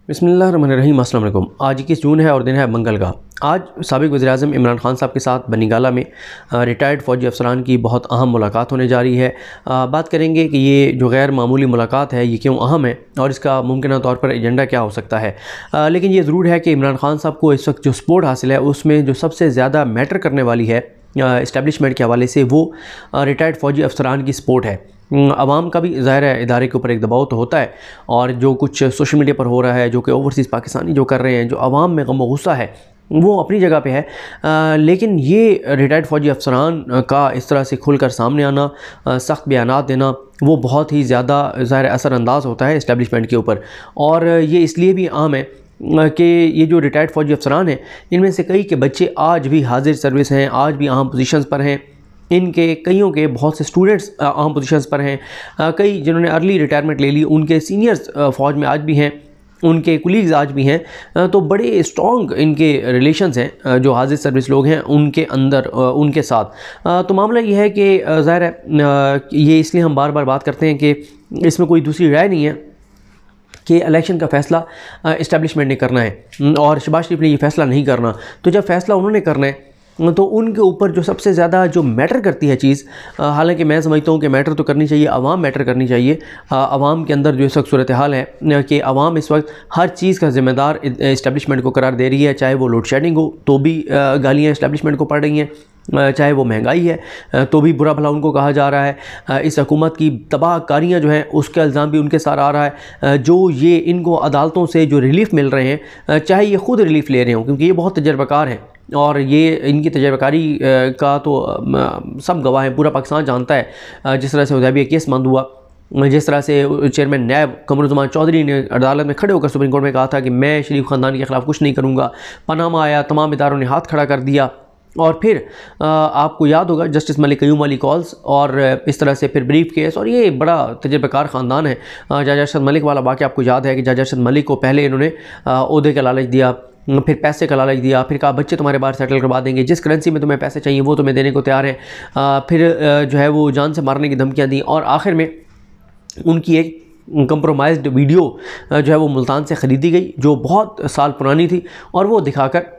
बिस्मिल्लाहिर्रहमानिर्रहीम। अस्सलाम वालेकुम। आज 21 जून है और दिन है मंगल का। आज साबिक़ वज़ीर-ए-आज़म इमरान खान साहब के साथ बनीगाला में रिटायर्ड फ़ौजी अफसरान की बहुत अहम मुलाकात होने जा रही है। बात करेंगे कि ये जो गैर मामूली मुलाकात है ये क्यों अहम है और इसका मुमकिन तौर पर एजेंडा क्या हो सकता है। लेकिन ये ज़रूर है कि इमरान खान साहब को इस वक्त जो सपोर्ट हासिल है उसमें जो सबसे ज़्यादा मैटर करने वाली है इस्टेब्लिशमेंट के हवाले से वो रिटायर्ड फ़ौजी अफसरान की सपोर्ट है। आवाम का भी ज़ाहिर है इदारे के ऊपर एक दबाव तो होता है और जो कुछ सोशल मीडिया पर हो रहा है, जो कि ओवरसीज़ पाकिस्तानी जो कर रहे हैं, जो आवाम में गम व गुस्सा है वो अपनी जगह पे है। लेकिन ये रिटायर्ड फ़ौजी अफसरान का इस तरह से खुलकर सामने आना, सख्त बयानात देना वो बहुत ही ज़्यादा ज़ाहिर असरअंदाज़ होता है इस्टेब्लिशमेंट के ऊपर। और ये इसलिए भी अहम है कि ये जो रिटायर्ड फ़ौजी अफसरान हैं इनमें से कई के बच्चे आज भी हाजिर सर्विस हैं, आज भी अहम पोजीशंस पर हैं। इनके कईयों के बहुत से स्टूडेंट्स अहम पोजीशंस पर हैं। कई जिन्होंने अर्ली रिटायरमेंट ले ली उनके सीनियर्स फ़ौज में आज भी हैं, उनके कुलीग्स आज भी हैं। तो बड़े स्ट्रॉन्ग इनके रिलेशंस हैं जो हाजिर सर्विस लोग हैं उनके अंदर उनके साथ। तो मामला ये है कि ज़ाहिर है ये इसलिए हम बार बार बात करते हैं कि इसमें कोई दूसरी राय नहीं है कि इलेक्शन का फ़ैसला इस्टेब्लिशमेंट ने करना है और शहबाज शरीफ ने ये फ़ैसला नहीं करना। तो जब फ़ैसला उन्होंने करना है तो उनके ऊपर जो सबसे ज़्यादा जो मैटर करती है चीज़, हालांकि मैं समझता हूँ कि मैटर तो करनी चाहिए, आवाम मैटर करनी चाहिए। आवाम के अंदर जो इस वक्त सूरत हाल है कि आवाम इस वक्त हर चीज़ का ज़िम्मेदार इस्टेब्लिशमेंट को करार दे रही है। चाहे वो लोड शेडिंग हो तो भी गालियाँ इस्टेब्लिशमेंट को पड़ रही हैं, चाहे वो महंगाई है तो भी बुरा भला उनको कहा जा रहा है। इस हुकूमत की तबाहकारियाँ जो हैं उसका इल्ज़ाम भी उनके साथ आ रहा है। जो ये इनको अदालतों से जो रिलीफ़ मिल रहे हैं, चाहे ये ख़ुद रिलीफ़ ले रहे हों क्योंकि ये बहुत तजर्बाकार हैं और ये इनकी तजर्बाकारी का तो सब गवाह हैं, पूरा पाकिस्तान जानता है। जिस तरह से हुदैबिया केस बंद हुआ, जिस तरह से चेयरमैन नैब कमरुज़्ज़मान चौधरी ने अदालत में खड़े होकर सुप्रीम कोर्ट में कहा था कि मैं शरीफ ख़ानदान के ख़िलाफ़ कुछ नहीं करूँगा। पनामा आया, तमाम इदारों ने हाथ खड़ा कर दिया और फिर आपको याद होगा जस्टिस मलिक क़य्यूम वाली कॉल्स और इस तरह से फिर ब्रीफ केस। और ये बड़ा तजर्बाकार ख़ानदान है। जज अरशद मलिक वाला वाक़या आपको याद है कि जज अरशद मलिक को पहले इन्होंने ओहदे का लालच दिया, फिर पैसे का लालच दिया, फिर कहा बच्चे तुम्हारे बाहर सेटल करवा देंगे, जिस करेंसी में तुम्हें पैसे चाहिए वो तुम्हें देने को तैयार है। फिर जो है वो जान से मारने की धमकियाँ दी और आखिर में उनकी एक कंप्रोमाइज्ड वीडियो जो है वो मुल्तान से ख़रीदी गई जो बहुत साल पुरानी थी और वो दिखाकर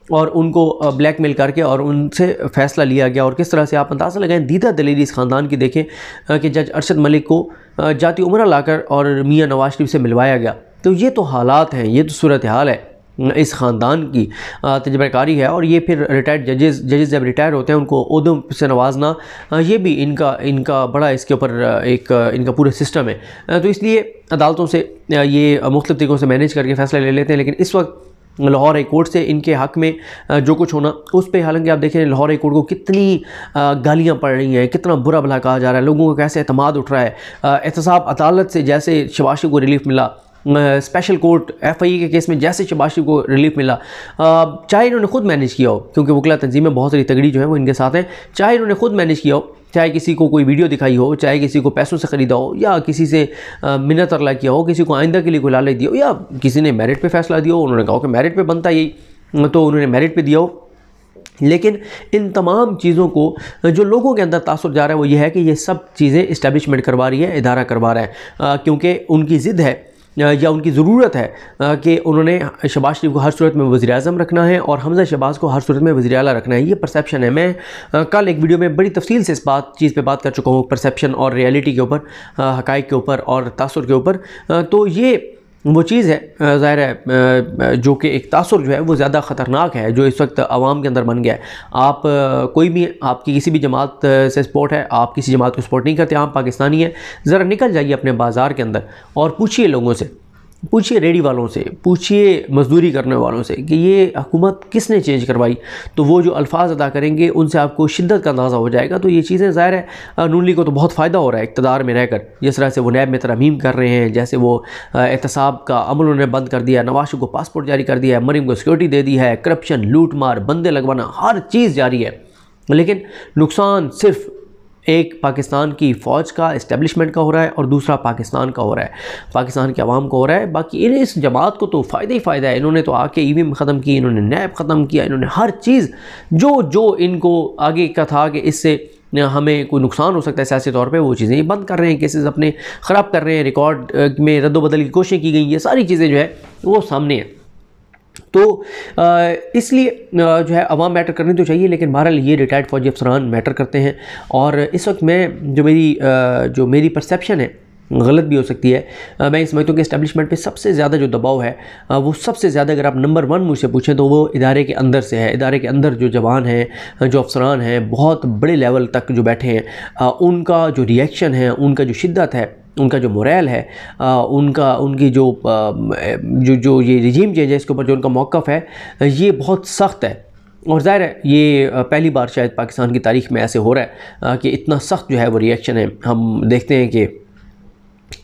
और उनको ब्लैकमेल करके और उनसे फ़ैसला लिया गया। और किस तरह से आप अंदाज़ा लगाएं दीदा दलेरी इस ख़ानदान की देखें कि जज अरशद मलिक को जाती उम्रा लाकर और मियाँ नवाज शरीफ से मिलवाया गया। तो ये तो हालात हैं, ये तो सूरत हाल है इस ख़ानदान की, तजर्बाकारी है। और ये फिर रिटायर्ड जजेस जब रिटायर होते हैं उनको ओहदों से नवाजना, ये भी इनका बड़ा इसके ऊपर एक इनका पूरा सिस्टम है। तो इसलिए अदालतों से ये मुख्तलिफ़ तरीक़ों से मैनेज करके फ़ैसला ले लेते हैं। लेकिन इस वक्त लाहौर हाई कोर्ट से इनके हक़ में जो कुछ होना उस पर, हालांकि आप देखें लाहौर हाई कोर्ट को कितनी गालियाँ पड़ रही हैं, कितना बुरा भला कहा जा रहा है, लोगों को कैसे एतमाद उठ रहा है। एहतसाब अदालत से जैसे शहबाज शरीफ को रिलीफ़ मिला, स्पेशल कोर्ट FIA के केस में जैसे शहबाज शरीफ को रिलीफ़ मिला, चाहे इन्होंने ख़ुद मैनेज किया हो क्योंकि वकला तंजीमें बहुत सारी तगड़ी जो है वो इनके साथ हैं, चाहे इन्होंने ख़ुद मैनेज किया हो, चाहे किसी को कोई वीडियो दिखाई हो, चाहे किसी को पैसों से ख़रीदा हो या किसी से मिन्नत अरला किया हो, किसी को आइंदा के लिए कोई लालच दिया हो या किसी ने मेरिट पे फ़ैसला दिया हो, उन्होंने कहा कि मेरिट पे बनता यही तो उन्होंने मेरिट पे दिया हो। लेकिन इन तमाम चीज़ों को जो लोगों के अंदर तासुर जा रहा है वो ये है कि ये सब चीज़ें इस्टेब्लिशमेंट करवा रही है, इदारा करवा रहा है क्योंकि उनकी ज़िद है या उनकी ज़रूरत है कि उन्होंने शहबाज शरीफ को हर सूरत में वज़ीर-ए-आज़म रखना है और हमज़ा शहबाज को हर सूरत में वज़ीर आला रखना है। ये परसेप्शन है। मैं कल एक वीडियो में बड़ी तफसील से इस चीज़ पे बात कर चुका हूँ, परसेप्शन और रियलिटी के ऊपर, हक़ाइक़ के ऊपर और तासुर के ऊपर। तो ये वो चीज़ है ज़ाहिर है जो कि एक तासुर जो है वो ज़्यादा ख़तरनाक है जो इस वक्त आवाम के अंदर बन गया है। आप कोई भी आपकी किसी भी जमात से सपोर्ट है, आप किसी जमात को सपोर्ट नहीं करते, आप पाकिस्तानी हैं, ज़रा निकल जाइए अपने बाज़ार के अंदर और पूछिए लोगों से, पूछिए रेडी वालों से, पूछिए मजदूरी करने वालों से कि ये हुकूमत किसने चेंज करवाई। तो वो जो अल्फाज अदा करेंगे उनसे आपको शिद्दत का अंदाज़ा हो जाएगा। तो ये चीज़ें ज़ाहिर है नून लीग को तो बहुत फ़ायदा हो रहा है इक़्तिदार में रहकर, जिस तरह से वो नैब में तरमीम कर रहे हैं, जैसे वो एहतसाब का अमल उन्होंने बंद कर दिया, नवाज शरीफ को पासपोर्ट जारी कर दिया है, मरीम को सिक्योरिटी दे दी है, करप्शन, लूट मार, बंदे लगवाना, हर चीज़ जारी है। लेकिन नुकसान सिर्फ़ एक पाकिस्तान की फ़ौज का, इस्टेब्लिशमेंट का हो रहा है और दूसरा पाकिस्तान का हो रहा है, पाकिस्तान के अवाम का हो रहा है। बाकी इस जमात को तो फ़ायदा ही फ़ायदा है। इन्होंने तो आके EVM ख़त्म की, इन्होंने नैब ख़त्म किया, इन्होंने हर चीज़ जो इनको आगे का था कि इससे हमें कोई नुकसान हो सकता है सियासी तौर पे, वो चीज़ें ये बंद कर रहे हैं, केसेस अपने ख़राब कर रहे हैं, रिकॉर्ड में रद्द-बदल की कोशिशें की गई, ये सारी चीज़ें जो है वो सामने हैं। तो इसलिए जो है अवाम मैटर करनी तो चाहिए, लेकिन बहरहाल ये रिटायर्ड फौजी अफसरान मैटर करते हैं। और इस वक्त मैं जो मेरी परसेप्शन है गलत भी हो सकती है, मैं समझता हूँ कि इस्टेब्लिशमेंट पे सबसे ज़्यादा जो दबाव है वो सबसे ज़्यादा, अगर आप नंबर 1 मुझसे पूछें तो वो इदारे के अंदर से है। इदारे के अंदर जो जवान हैं, जो अफसरान हैं, बहुत बड़े लेवल तक जो बैठे हैं, उनका जो रिएक्शन है, उनका जो शिद्दत है, उनका जो मोरल है, उनकी जो ये रिजीम चेंज है इसके ऊपर जो उनका मौक़िफ़ है, ये बहुत सख्त है। और ज़ाहिर है ये पहली बार शायद पाकिस्तान की तारीख़ में ऐसे हो रहा है कि इतना सख्त जो है वो रिएक्शन है। हम देखते हैं कि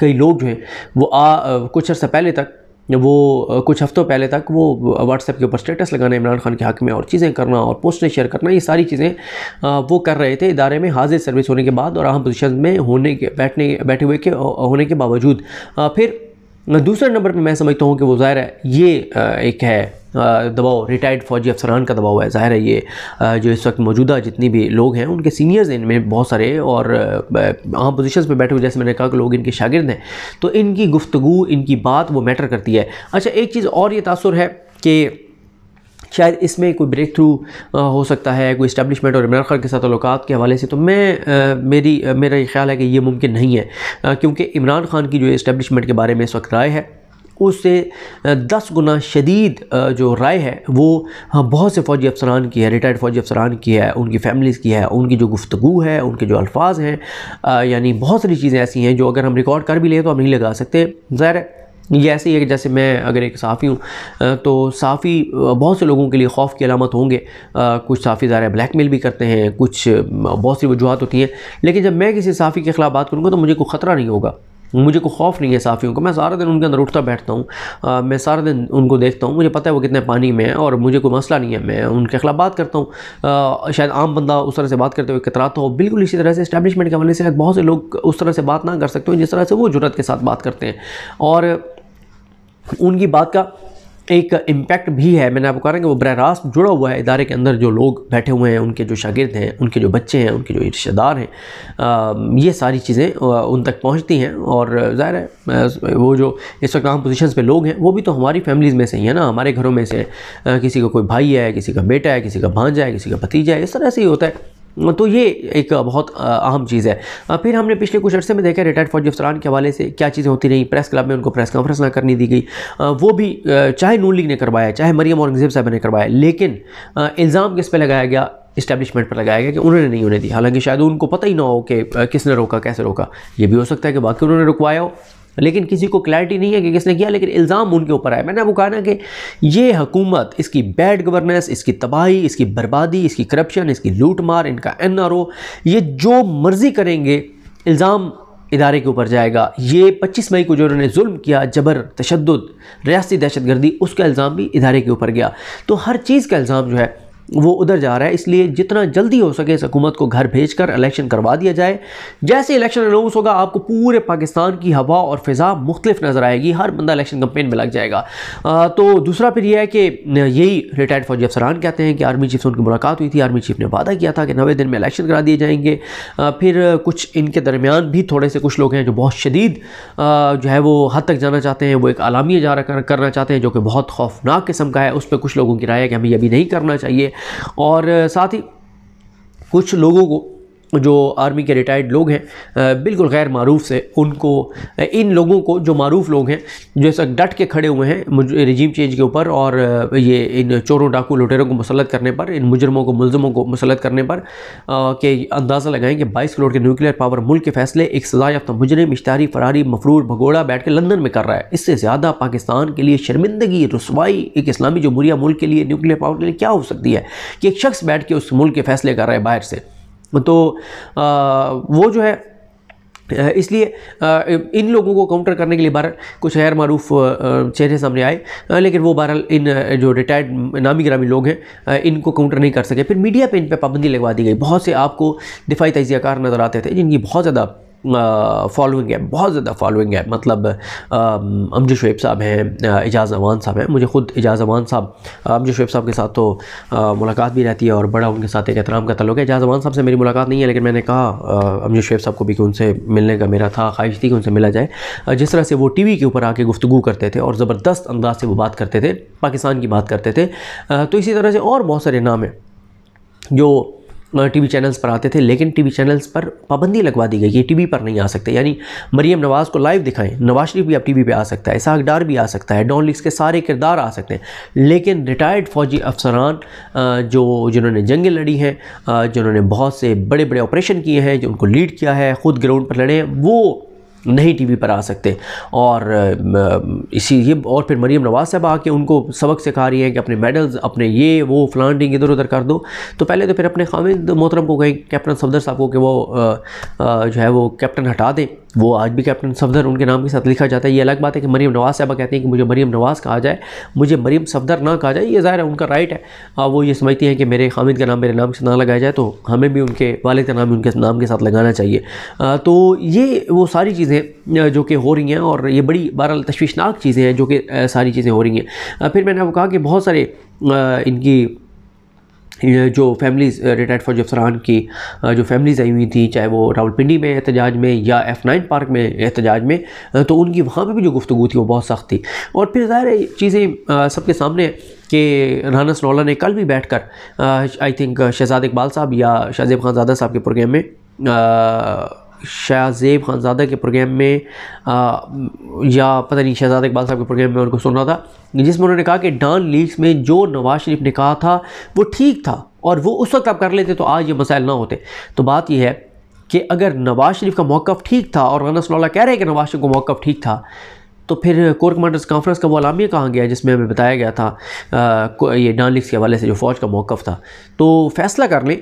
कई लोग जो हैं वो कुछ अर्सा पहले तक, वो कुछ हफ्तों पहले तक वो व्हाट्सएप के ऊपर स्टेटस लगाना इमरान खान के हक़ में और चीज़ें करना और पोस्टें शेयर करना, ये सारी चीज़ें वो कर रहे थे इदारे में हाजिर सर्विस होने के बाद और अहम पोजीशन में बैठे हुए के होने के बावजूद। फिर दूसरे नंबर पे मैं समझता हूँ कि वो ज़ाहिर है ये एक है दबाव, रिटायर्ड फौजी अफसरान का दबाव है। ज़ाहिर है ये जो इस वक्त मौजूदा जितनी भी लोग हैं उनके सीनियर्स हैं इनमें बहुत सारे, और अहम पोजीशंस पे बैठे हुए, जैसे मैंने कहा कि लोग इनके शागिर्द हैं, तो इनकी गुफ्तगू, इनकी बात वो मैटर करती है। अच्छा, एक चीज़ और ये तासुर है कि शायद इसमें कोई ब्रेक थ्रू हो सकता है कोई इस्टेब्लिशमेंट और इमरान खान के साथ ताल्लुकात के हवाले से, तो मेरा ये ख्याल है कि ये मुमकिन नहीं है, क्योंकि इमरान खान की जो इस्टेब्लिशमेंट के बारे में इस वक्त राय है उससे 10 गुना शदीद जो राय है वो बहुत से फ़ौजी अफसरान की है, रिटायर्ड फ़ौजी अफसरान की है, उनकी फ़ैमिलीज़ की है, उनकी जो गुफ्तगू है, उनके जो अल्फाज हैं, यानी बहुत सारी चीज़ें ऐसी हैं जो अगर हम रिकॉर्ड कर भी लें तो हम नहीं लगा सकते। ज़ाहिर है ये ऐसे ही है कि जैसे मैं अगर एक सहाफ़ी हूँ तो सहाफ़ी बहुत से लोगों के लिए खौफ की अलामत होंगे, कुछ सहाफ़ी ज़ाहिर ब्लैकमेल भी करते हैं, कुछ बहुत सी वजूहत होती हैं, लेकिन जब मैं किसी सहाफ़ी के ख़िलाफ़ बात करूँगा तो मुझे कोई ख़तरा नहीं होगा, मुझे कोई खौफ नहीं है सहाफ़ियों को। मैं सारा दिन उनके अंदर उठता बैठता हूँ, मैं सारा दिन उनको देखता हूँ, मुझे पता है वो कितने पानी में है और मुझे कोई मसला नहीं है, मैं उनके ख़िलाफ़ बात करता हूँ। शायद आम बंदा उस तरह से बात करते हुए कतराता हो। बिल्कुल इसी तरह से इस्टेब्लिशमेंट के हवाले से बहुत से लोग उस तरह से बात ना कर सकते हो जिस तरह से वो जुर्रत के साथ बात करते हैं, और उनकी बात का एक इम्पैक्ट भी है। मैंने आपको कहा कि वो बराह रास्त जुड़ा हुआ है इदारे के अंदर, जो लोग बैठे हुए हैं, उनके जो शागिर्द हैं, उनके जो बच्चे हैं, उनके जो रिश्तेदार हैं, ये सारी चीज़ें उन तक पहुंचती हैं। और ज़ाहिर है वो जो इस वक्त आम पोजीशंस पे लोग हैं वो भी तो हमारी फैमिलीज़ में से ही है ना, हमारे घरों में से किसी का कोई भाई है, किसी का बेटा है, किसी का भांजा है, किसी का भतीजा है, इस तरह से ही होता है। तो ये एक बहुत अहम चीज़ है। फिर हमने पिछले कुछ अर्से में देखा रिटायर्ड फौजी अफसरान के हवाले से क्या चीज़ें होती रही। प्रेस क्लब में उनको प्रेस कॉन्फ्रेंस ना करनी दी गई, वो भी चाहे नून लीग ने करवाया, चाहे मरियम औरंगज़ेब साहब ने करवाया, लेकिन इल्ज़ाम किस पे लगाया गया, इस्टेब्लिशमेंट पर लगाया गया कि उन्होंने नहीं होने दी। हालांकि शायद उनको पता ही ना हो कि किसने रोका, कैसे रोका। ये भी हो सकता है कि बाकी उन्होंने रुकवाया हो, लेकिन किसी को क्लैरिटी नहीं है कि किसने किया, लेकिन इल्ज़ाम उनके ऊपर आया। मैंने आपको कहा ना कि ये हुकूमत, इसकी बैड गवर्नेंस, इसकी तबाही, इसकी बर्बादी, इसकी करप्शन, इसकी लूट मार, इनका NRO, ये जो मर्ज़ी करेंगे इल्ज़ाम इदारे के ऊपर जाएगा। ये 25 मई को जो उन्होंने जुल्म किया, जबर, तशद्दुद, रियासती दहशतगर्दी, उसका इल्ज़ाम भी इदारे के ऊपर गया। तो हर चीज़ का इल्ज़ाम जो है वो उधर जा रहा है। इसलिए जितना जल्दी हो सके इस हुकूमत को घर भेजकर इलेक्शन करवा दिया जाए। जैसे इलेक्शन अनाउंस होगा आपको पूरे पाकिस्तान की हवा और फ़िज़ा मुख्तलिफ नज़र आएगी, हर बंदा इलेक्शन कैंपेन में लग जाएगा। तो दूसरा फिर यह है कि यही रिटायर्ड फौजी अफसरान कहते हैं कि आर्मी चीफ से उनकी मुलाकात हुई थी, आर्मी चीफ ने वादा किया था कि 90 दिन में इलेक्शन करा दिए जाएंगे। फिर कुछ इनके दरमियान भी थोड़े से कुछ लोग हैं जो बहुत शदीद जो है वो हद तक जाना चाहते हैं, वो एक आलामिया करना चाहते हैं जो कि बहुत खौफनाक किस्म का है। उस पर कुछ लोगों की राय है कि हमें अभी नहीं करना चाहिए। और साथ ही कुछ लोगों को जो आर्मी के रिटायर्ड लोग हैं बिल्कुल गैर मारूफ से, उनको इन लोगों को जो मारूफ लोग हैं जो इस डट के खड़े हुए हैं रिजीम चेंज के ऊपर और ये इन चोरों डाकू लुटेरों को मुसल्लत करने पर, इन मुजरमों को मुलजमों को मुसल्लत करने पर के अंदाज़ा लगाएं कि 22 करोड़ के न्यूक्लियर पावर मुल्क के फैसले एक सज़ा याफ्ता मुजरिम इश्तारी फरारी मफरूर भगोड़ा बैठ के लंदन में कर रहा है। इससे ज़्यादा पाकिस्तान के लिए शर्मिंदगी, रुसवाई एक इस्लामी जमहूरिया मुल्क के लिए, न्यूक्लियर पावर के लिए क्या हो सकती है कि एक शख्स बैठ के उस मुल्क के फैसले कर रहा है बाहर से। तो वो जो है इसलिए इन लोगों को काउंटर करने के लिए बहरहाल कुछ गैर मारूफ चेहरे सामने आए, लेकिन वो बहरहाल इन जो रिटायर्ड नामी गिरामी लोग हैं इनको काउंटर नहीं कर सके। फिर मीडिया पे इन पे पाबंदी लगवा दी गई। बहुत से आपको दिफाई तजियाकार नज़र आते थे जिनकी बहुत ज़्यादा फॉलोइंग है, बहुत ज़्यादा फॉलोइंग है। मतलब अमजद शुएब साहब हैं, एजाज़ अमान साहब हैं, मुझे ख़ुद एजाज़ अमान साहब, अमजद शुएब साहब के साथ तो मुलाकात भी रहती है और बड़ा उनके साथ एक एहतराम का ताल्लुक़ है। एजाज़ अमान साहब से मेरी मुलाकात नहीं है, लेकिन मैंने कहा अमजद शुएब साहब को भी कि उनसे मिलने का मेरा था, ख्वाहिश थी कि उनसे मिला जाए। जिस तरह से वो टीवी के ऊपर आके गुफ्तगू करते थे और ज़बरदस्त अंदाज से वो बात करते थे, पाकिस्तान की बात करते थे, तो इसी तरह से और बहुत सारे नाम हैं जो टीवी चैनल्स पर आते थे, लेकिन टीवी चैनल्स पर पाबंदी लगवा दी गई कि टीवी पर नहीं आ सकते। यानी मरीम नवाज़ को लाइव दिखाएं, नवाज शरीफ भी अब टीवी पे आ सकता है, इसहाक डार भी आ सकता है, डॉन लीग्स के सारे किरदार आ सकते हैं, लेकिन रिटायर्ड फ़ौजी अफसरान जिन्होंने जंगें लड़ी हैं, जिन्होंने बहुत से बड़े बड़े ऑपरेशन किए हैं, जो उनको लीड किया है, ख़ुद ग्राउंड पर लड़े हैं, वो नहीं टीवी पर आ सकते। और इसी ये और फिर मरीम नवाज़ साहब आके उनको सबक सिखा रही हैं कि अपने मेडल्स, अपने ये वो फलान टिंग इधर उधर कर दो। तो पहले तो फिर अपने खामिद मोहतरम को कहें, कैप्टन सफदर साहब को, कि वो जो है वो कैप्टन हटा दें। वो आज भी कैप्टन सफदर उनके नाम के साथ लिखा जाता है। ये अलग बात है कि मरीम नवाज़ साहबा कहती हैं कि मुझे मरीम नवाज़ कहा जाए, मुझे मरीम सफदर ना कहा जाए। ये ज़ाहिर है उनका राइट है, वो ये समझती हैं कि मेरे खामिद का नाम मेरे नाम से ना लगाया जाए, तो हमें भी उनके वालिद का नाम उनके नाम के साथ लगाना चाहिए। तो ये वो सारी चीज़ें जो कि हो रही हैं, और ये बड़ी बहरहाल तशवीशनाक चीज़ें हैं जो कि सारी चीज़ें हो रही हैं। फिर मैंने आपको कहा कि बहुत सारे इनकी जो फैमिलीज़, रिटायर्ड फौजी अफसरान की जो फैमिलीज़ आई हुई थी, चाहे वो रावलपिंडी में एहतजाज में या F9 पार्क में एहतजाज में, तो उनकी वहाँ पे भी जो गुफ्तगू थी वो बहुत सख्त थी। और फिर ज़ाहिर है चीज़ें सबके सामने कि राना सनोल्ला ने कल भी बैठकर आई थिंक शहजाद इकबाल साहब या शाहज़ेब खानज़ादा साहब के प्रोग्राम में, शाहज़ेब खानज़ादा के प्रोग्राम में या पता नहीं शहजाद इकबाल साहब के प्रोग्राम में उनको सुन रहा था, जिसमें उन्होंने कहा कि डॉन लीग्स में जो नवाज शरीफ ने कहा था वो ठीक था, और वो उस वक्त आप कर लेते तो आज ये मसाइल ना होते। तो बात ये है कि अगर नवाज शरीफ का मौक़िफ़ ठीक था और राना सनोल्ला कह रहे हैं कि नवाज शरीफ का मौक़िफ़ ठीक था, तो फिर कोर कमांडर्स कॉन्फ्रेंस का वो अलामिया कहाँ गया जिसमें हमें बताया गया था ये डॉन लीग्स के हवाले से जो फ़ौज का मौक़िफ़ था। तो फैसला कर लें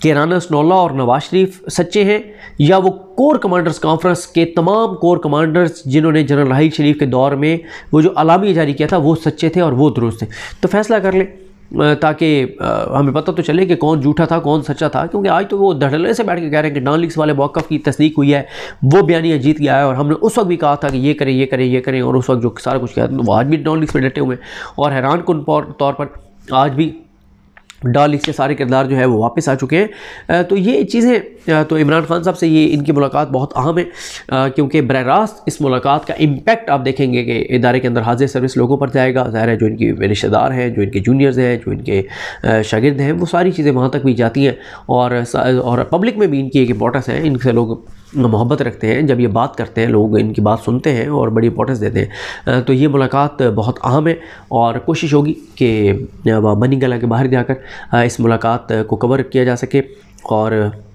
कि राना सनोल्ला और नवाज शरीफ सच्चे हैं, या वो कोर कमांडर्स कॉन्फ्रेंस के तमाम कोर कमांडर्स जिन्होंने जनरल राहील शरीफ के दौर में वो जो अलामिया जारी किया था वो सच्चे थे और वो दुरुस्त थे। तो फैसला कर लें ताकि हमें पता तो चले कि कौन झूठा था कौन सच्चा था। क्योंकि आज तो वो धड़ल्ले से बैठ के कह रहे हैं कि डॉन लीग्स वाले मौक़िफ़ की तस्दीक हुई है, वो बयानिया जीत गया है, और हमने उस वक्त भी कहा था कि ये करें ये करें ये करें, और उस वक्त जो सारा कुछ किया, तो वो आज भी डॉन लीग्स पर डटे हुए हैं। और हैरान कुन तौर पर आज भी डॉन लीग्स के सारे किरदार जो है वो वापस आ चुके हैं। तो ये चीज़ें, तो इमरान खान साहब से ये इनकी मुलाकात बहुत अहम है, क्योंकि बरह रास्त इस मुलाकात का इम्पैक्ट आप देखेंगे कि इदारे के अंदर हाजिर सर्विस लोगों पर जाएगा। ज़ाहिर है जो इनकी रिश्तेदार हैं, जो इनके जूनियर्स हैं, जो इनके शागिर्द हैं, वो सारी चीज़ें वहाँ तक भी जाती हैं, और पब्लिक में भी इनकी एक इम्पोर्टेंस है, इनसे लोग मोहब्बत रखते हैं। जब ये बात करते हैं लोग इनकी बात सुनते हैं और बड़ी इंपॉर्टेंस देते हैं। तो ये मुलाकात बहुत अहम है, और कोशिश होगी कि बनी गला के बाहर जाकर इस मुलाकात को कवर किया जा सके और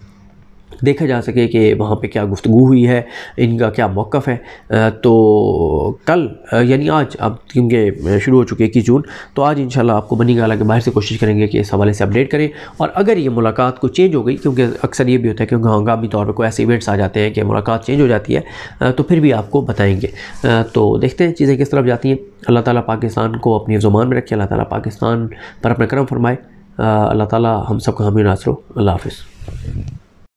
देखा जा सके कि वहाँ पे क्या गुफ्तगू हुई है, इनका क्या मौक़िफ़ है। तो कल यानी आज, अब क्योंकि शुरू हो चुकी है 21 जून, तो आज इंशाल्लाह आपको बनी गाला के बाहर से कोशिश करेंगे कि इस हवाले से अपडेट करें। और अगर ये मुलाकात को चेंज हो गई, क्योंकि अक्सर ये भी होता है क्योंकि हंगामी तौर पर कोई ऐसे इवेंट्स आ जाते हैं कि मुलाकात चेंज हो जाती है, तो फिर भी आपको बताएँगे। तो देखते हैं चीज़ें किस तरफ जाती हैं। अल्लाह ताला पाकिस्तान को अपनी ज़ुबान में रखे, अल्लाह ताला पाकिस्तान पर अपना करम फरमाए, अल्लाह ताला हम सब का हामी नासर हो। अल्लाह हाफ़िज़।